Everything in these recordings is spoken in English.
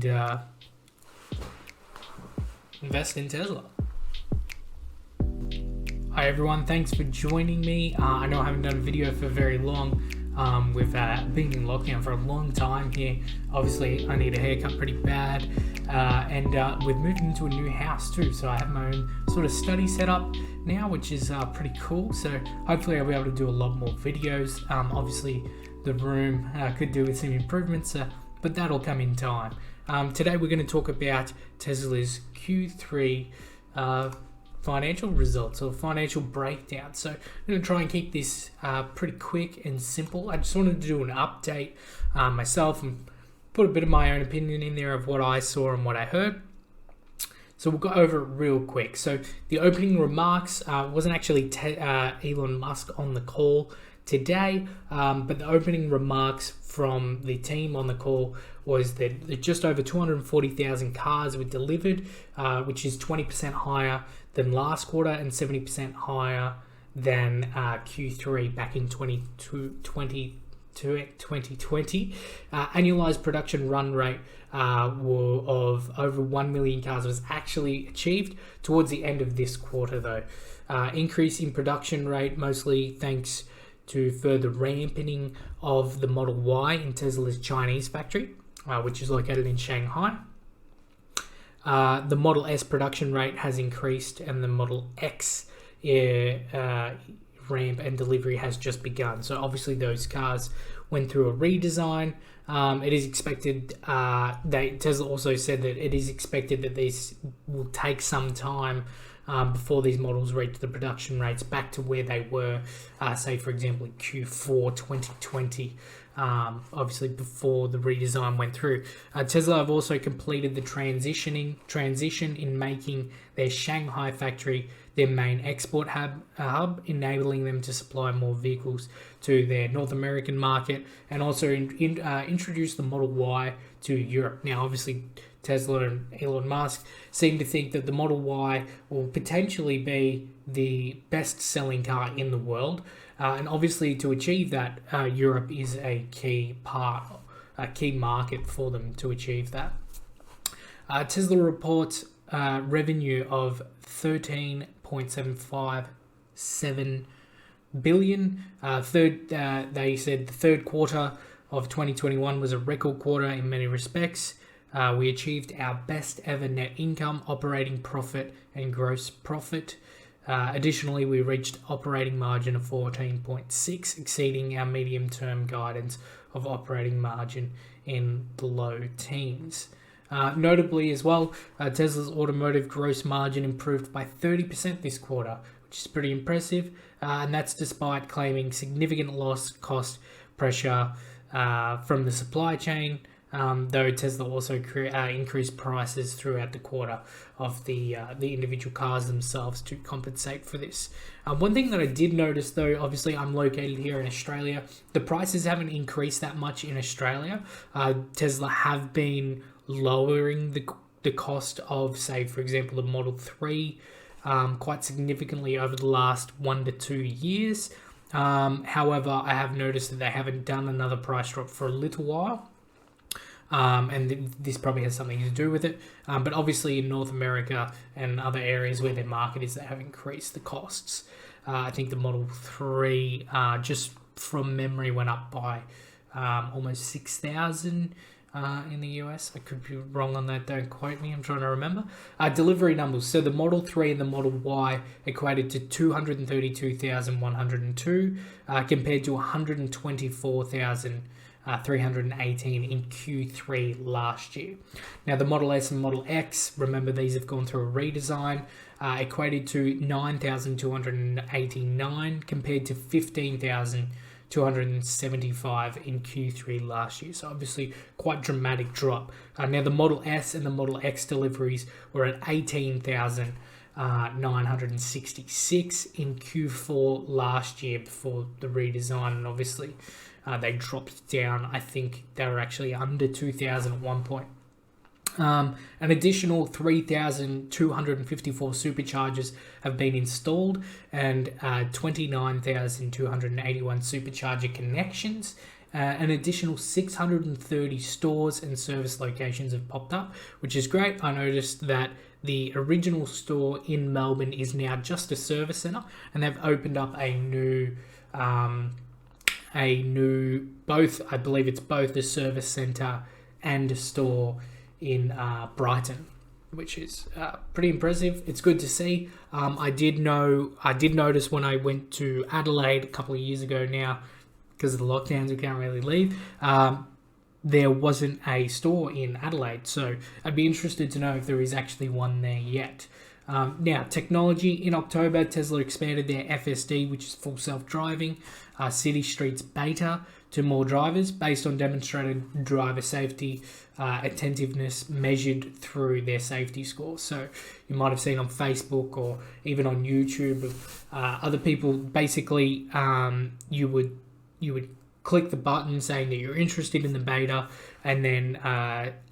uh, invest in Tesla. Hi everyone, thanks for joining me. I know I haven't done a video for very long. We've been in lockdown for a long time here. Obviously, I need a haircut pretty bad, and we've moved into a new house too. So I have my own sort of study set up now, which is pretty cool. So hopefully I'll be able to do a lot more videos. Obviously, the room could do with some improvements, but that'll come in time. Today we're going to talk about Tesla's Q3 financial results or financial breakdown. So I'm going to try and keep this pretty quick and simple. I just wanted to do an update myself and put a bit of my own opinion in there of what I saw and what I heard. So we'll go over it real quick. So the opening remarks wasn't actually Elon Musk on the call today, but the opening remarks from the team on the call was that just over 240,000 cars were delivered, which is 20% higher than last quarter and 70% higher than Q3 back in 2020. Annualized production run rate of over 1 million cars was actually achieved towards the end of this quarter though. Increase in production rate mostly thanks to further ramping of the Model Y in Tesla's Chinese factory, which is located in Shanghai. The Model S production rate has increased and the Model X ramp and delivery has just begun. So obviously those cars went through a redesign. It is expected, Tesla also said that it is expected that these will take some time before these models reach the production rates back to where they were, say for example in Q4 2020, obviously before the redesign went through. Tesla have also completed the transition in making their Shanghai factory their main export hub, enabling them to supply more vehicles to their North American market and also introduce the Model Y to Europe. Now obviously Tesla and Elon Musk seem to think that the Model Y will potentially be the best-selling car in the world, and obviously to achieve that, Europe is a key market for them to achieve that. Tesla reports revenue of $13.757 billion. They said the third quarter of 2021 was a record quarter in many respects. We achieved our best ever net income, operating profit, and gross profit. Additionally, we reached operating margin of 14.6%, exceeding our medium-term guidance of operating margin in the low teens. Notably as well, Tesla's automotive gross margin improved by 30% this quarter, which is pretty impressive, and that's despite claiming significant loss cost pressure from the supply chain. Though Tesla also increased prices throughout the quarter of the individual cars themselves to compensate for this. One thing that I did notice though, obviously I'm located here in Australia, the prices haven't increased that much in Australia. Tesla have been lowering the cost of, say for example, the Model 3 quite significantly over the last 1 to 2 years. However, I have noticed that they haven't done another price drop for a little while. And this probably has something to do with it. But obviously in North America and other areas where their market is, they have increased the costs. I think the Model 3, just from memory, went up by almost 6,000 in the US. I could be wrong on that, don't quote me, I'm trying to remember. Delivery numbers. So the Model 3 and the Model Y equated to 232,102 compared to 124,318 in Q3 last year. Now the Model S and Model X, remember these have gone through a redesign, equated to 9,289 compared to 15,275 in Q3 last year. So obviously quite dramatic drop. Now the Model S and the Model X deliveries were at 18,966 in Q4 last year before the redesign, and obviously they dropped down. I think they were actually under 2,000 at one point. An additional 3,254 superchargers have been installed and 29,281 supercharger connections An additional 630 stores and service locations have popped up, which is great. I noticed that the original store in Melbourne is now just a service centre, and they've opened up a new both, I believe it's both a service centre and a store in Brighton, which is pretty impressive. It's good to see. I did notice when I went to Adelaide a couple of years ago now, because of the lockdowns, we can't really leave. There wasn't a store in Adelaide, so I'd be interested to know if there is actually one there yet. Now, technology. In October, Tesla expanded their FSD, which is full self-driving, city streets beta to more drivers based on demonstrated driver safety, attentiveness measured through their safety scores. So you might have seen on Facebook or even on YouTube, other people basically you would click the button saying that you're interested in the beta, and then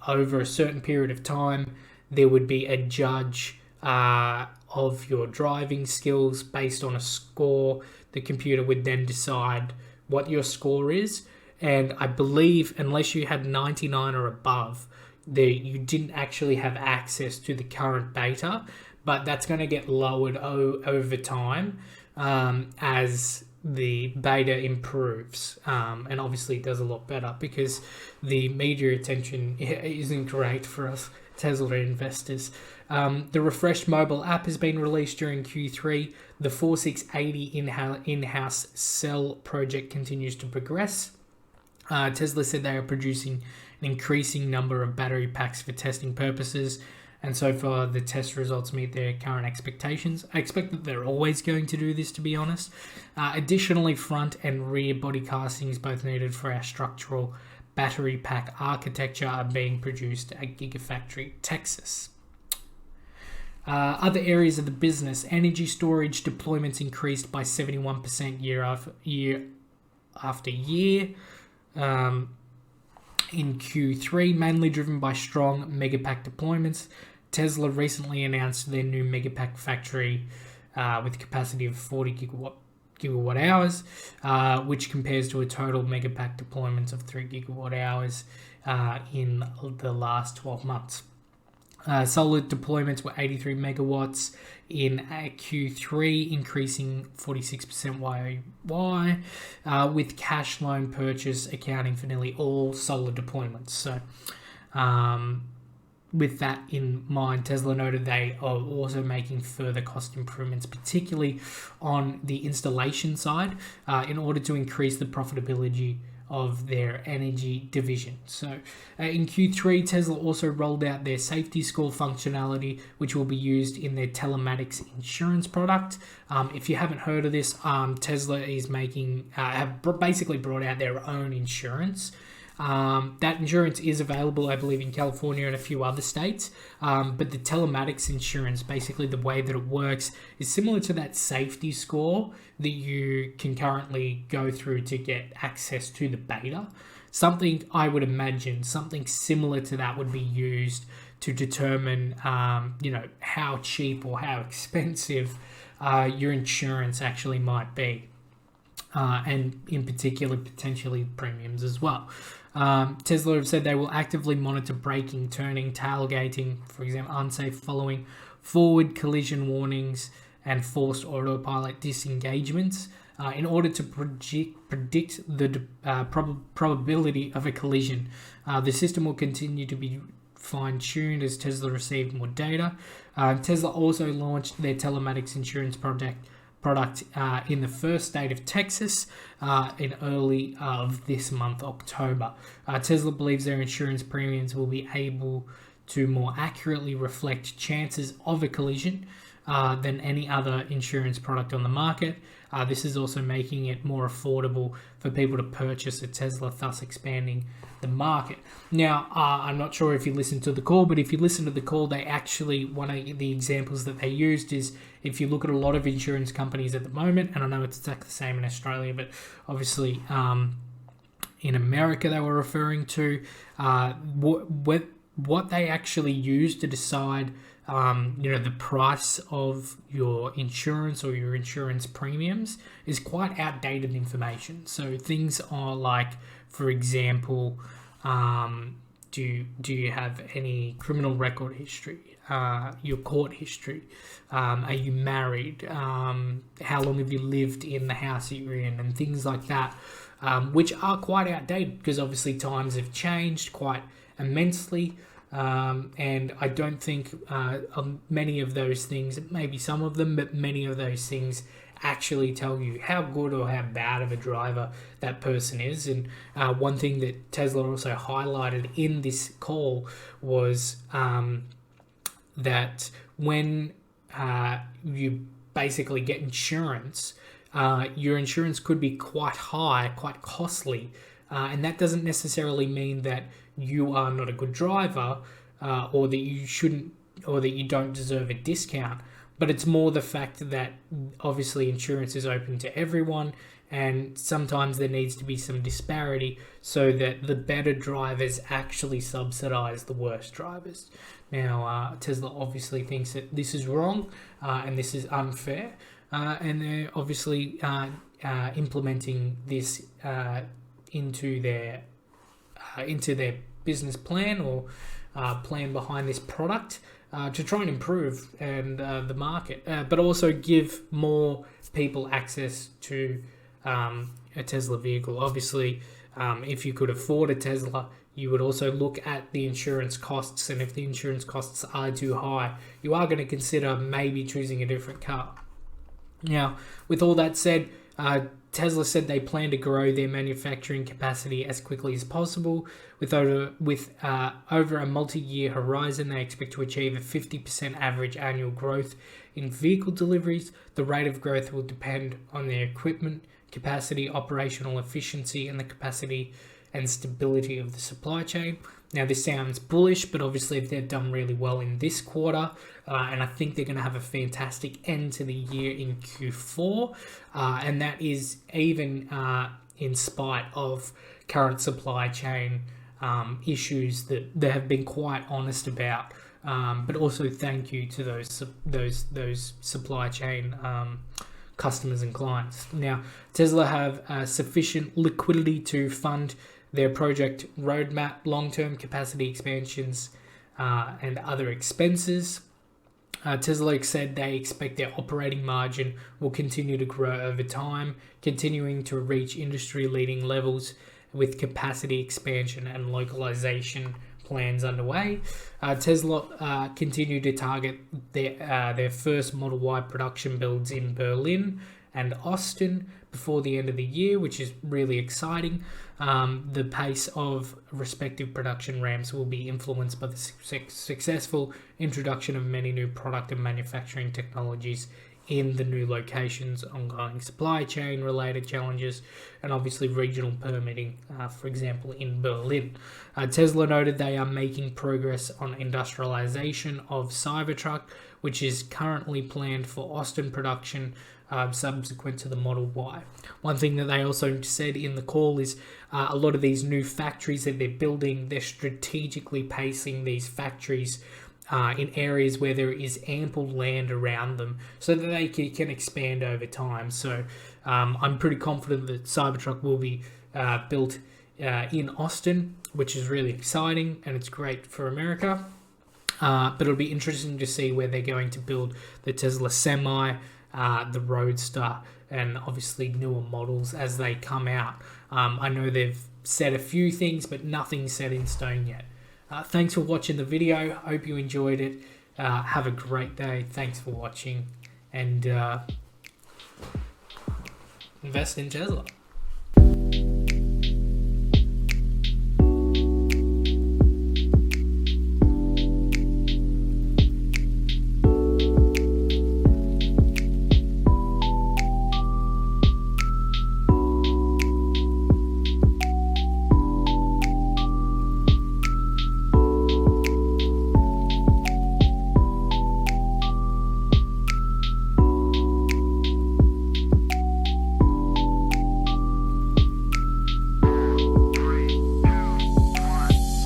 over a certain period of time, there would be a judge of your driving skills based on a score. The computer would then decide what your score is, and I believe unless you had 99 or above, you didn't actually have access to the current beta, but that's going to get lowered over time as the beta improves, and obviously it does a lot better because the media attention isn't great for us Tesla investors. The refreshed mobile app has been released during Q3. The 4680 in-house cell project continues to progress. Tesla said they are producing an increasing number of battery packs for testing purposes, and so far the test results meet their current expectations. I expect that they're always going to do this, to be honest. Additionally, front and rear body castings, both needed for our structural battery pack architecture, are being produced at Gigafactory, Texas. Other areas of the business. Energy storage deployments increased by 71% year after year in Q3, mainly driven by strong Megapack deployments. Tesla recently announced their new Megapack factory with a capacity of 40 gigawatt hours, which compares to a total Megapack deployments of 3 gigawatt hours in the last 12 months. Solar deployments were 83 megawatts in Q3, increasing 46% YOY, with cash loan purchase accounting for nearly all solar deployments. So, with that in mind, Tesla noted they are also making further cost improvements, particularly on the installation side, in order to increase the profitability of their energy division. So in Q3, Tesla also rolled out their safety score functionality, which will be used in their telematics insurance product. If you haven't heard of this, Tesla is have basically brought out their own insurance. That insurance is available, I believe, in California and a few other states. But the telematics insurance, basically the way that it works, is similar to that safety score that you can currently go through to get access to the beta. Something I would imagine, something similar to that would be used to determine, how cheap or how expensive your insurance actually might be. And in particular, potentially premiums as well. Tesla have said they will actively monitor braking, turning, tailgating, for example, unsafe following, forward collision warnings, and forced autopilot disengagements in order to predict the probability of a collision. The system will continue to be fine-tuned as Tesla received more data. Tesla also launched their telematics insurance product in the first state of Texas in early of this month, October. Tesla believes their insurance premiums will be able to more accurately reflect chances of a collision than any other insurance product on the market. This is also making it more affordable for people to purchase a Tesla, thus expanding the market. Now, I'm not sure if you listened to the call, but if you listen to the call, they actually, one of the examples that they used is, if you look at a lot of insurance companies at the moment, and I know it's exactly the same in Australia, but obviously in America they were referring to, what they actually use to decide the price of your insurance or your insurance premiums is quite outdated information. So things are like, For example, do you have any criminal record history? Your court history? Are you married? How long have you lived in the house that you're in? And things like that, which are quite outdated because obviously times have changed quite immensely. And I don't think many of those things, maybe some of them, but many of those things actually tell you how good or how bad of a driver that person is. And one thing that Tesla also highlighted in this call was that when you basically get insurance, your insurance could be quite high, quite costly, and that doesn't necessarily mean that you are not a good driver, or that you shouldn't, or that you don't deserve a discount. But it's more the fact that obviously insurance is open to everyone, and sometimes there needs to be some disparity so that the better drivers actually subsidize the worst drivers. Now, Tesla obviously thinks that this is wrong and this is unfair, and they're obviously implementing this into their business plan or plan behind this product. To try and improve the market, but also give more people access to a Tesla vehicle. Obviously, if you could afford a Tesla, you would also look at the insurance costs, and if the insurance costs are too high, you are going to consider maybe choosing a different car. Now, with all that said, Tesla said they plan to grow their manufacturing capacity as quickly as possible. With over a multi-year horizon, they expect to achieve a 50% average annual growth in vehicle deliveries. The rate of growth will depend on their equipment capacity, operational efficiency, and the capacity and stability of the supply chain. Now, this sounds bullish, but obviously they've done really well in this quarter, and I think they're going to have a fantastic end to the year in Q4, and that is even in spite of current supply chain issues that they have been quite honest about. But also thank you to those supply chain customers and clients. Now, Tesla have sufficient liquidity to fund their project roadmap, long-term capacity expansions, and other expenses. Tesla said they expect their operating margin will continue to grow over time, continuing to reach industry-leading levels with capacity expansion and localization plans underway. Tesla continue to target their first Model Y production builds in Berlin and Austin before the end of the year, which is really exciting. The pace of respective production ramps will be influenced by the successful introduction of many new product and manufacturing technologies in the new locations, ongoing supply chain related challenges, and obviously regional permitting, for example, in Berlin. Tesla noted they are making progress on industrialization of Cybertruck, which is currently planned for Austin production subsequent to the Model Y. One thing that they also said in the call is a lot of these new factories that they're building, they're strategically pacing these factories in areas where there is ample land around them so that they can expand over time. So I'm pretty confident that Cybertruck will be built in Austin, which is really exciting and it's great for America. But it'll be interesting to see where they're going to build the Tesla Semi, the Roadster, and obviously newer models as they come out. I know they've said a few things, but nothing's set in stone yet. Thanks for watching the video. Hope you enjoyed it. Have a great day. Thanks for watching, and invest in Tesla.